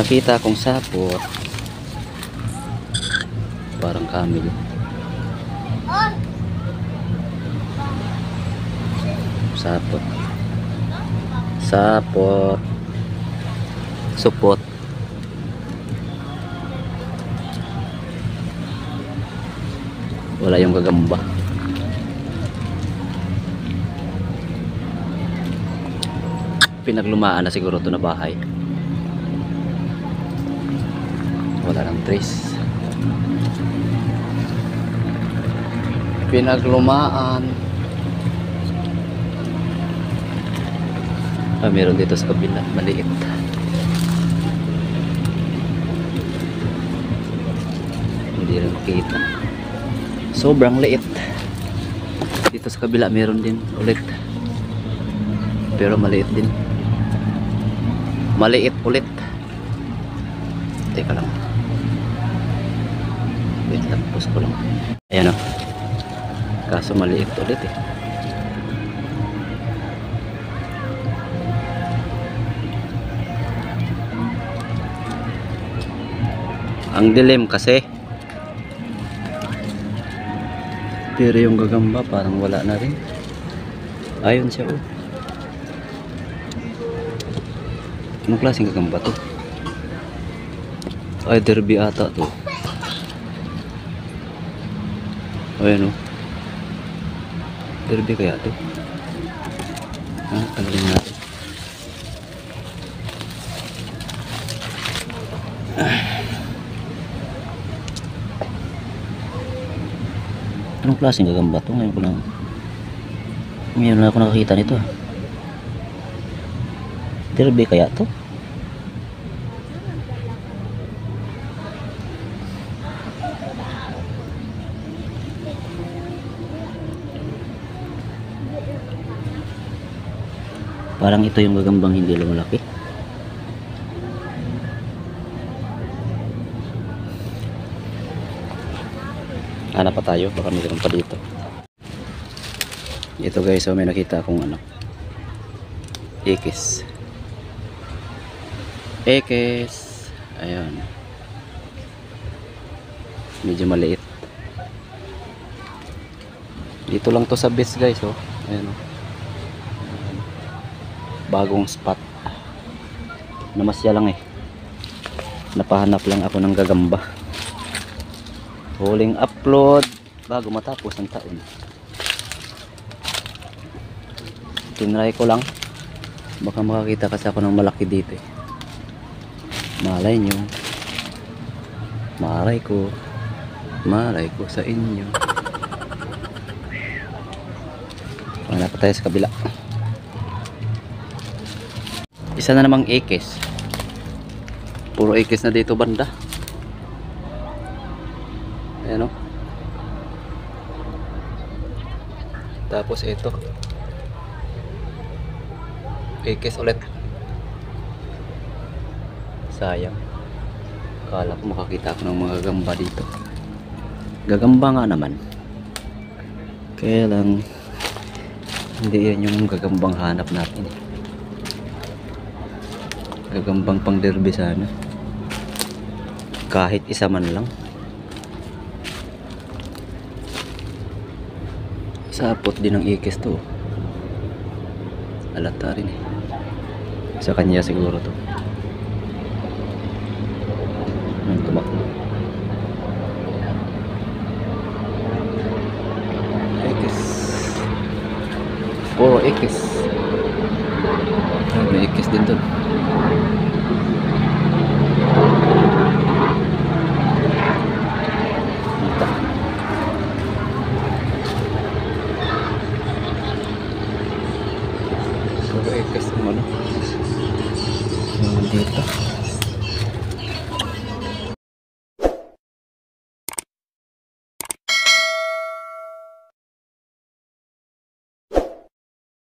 nakita akong sapot. Parang camel. Sapot. Sapot. Supot. Wala yung gagamba. Pinaglumaan na siguro ito na bahay. Wala nang trace. Pinaglumaan. Meron dito sa kabila, maliit. Hindi rin makita. Sobrang liit. Dito sa kabila meron din ulit. Pero maliit din. Maliit ulit. Teka lang. Wait lang, pause ko lang. Ayan o. Kaso maliit ulit eh. Ang dilim kasi. Pero yung gagamba parang wala na rin. Ayun siya oh. Anong klaseng gagamba to? Ay, derby ata to. Ayan oh. Derby kaya to? Tanggalin natin. Anong klaseng gagamba to? Ngayon lang ako nakakita nito. Derby kaya to? Parang ito yung gagambang hindi lumalaki. Hanap pa tayo, baka mayroon pa dito. Ito guys, so may nakita akong ekis. Ekis. Ayan. Medyo maliit. Dito lang to sa beach guys, oh. Ayan oh. Bagong spot. Namasya lang eh. Napahanap lang ako ng gagamba. Huling upload bago matapos ang taon. Tinry ko lang. Baka makakita kasi ako ng malaki dito eh. Malay nyo. Malay ko. Malay ko sa inyo. Wala pa tayo sa kabila. Isa na namang ekis. Puro ekis na dito banda. Ayan o. Tapos ito. Ekis ulit. Sayang. Kala ko makakita ako ng mga gagamba dito. Gagamba nga naman. Kaya lang hindi yan yung gagambang hanap natin eh. Gagambang pang derby sana. Kahit isa man lang. Sapot din ng ikis to. Alata rin eh. Sa kanya siguro to. Tumakbo. Ikis. Puro ikis. May ikis din to. Puro ikis ng dito.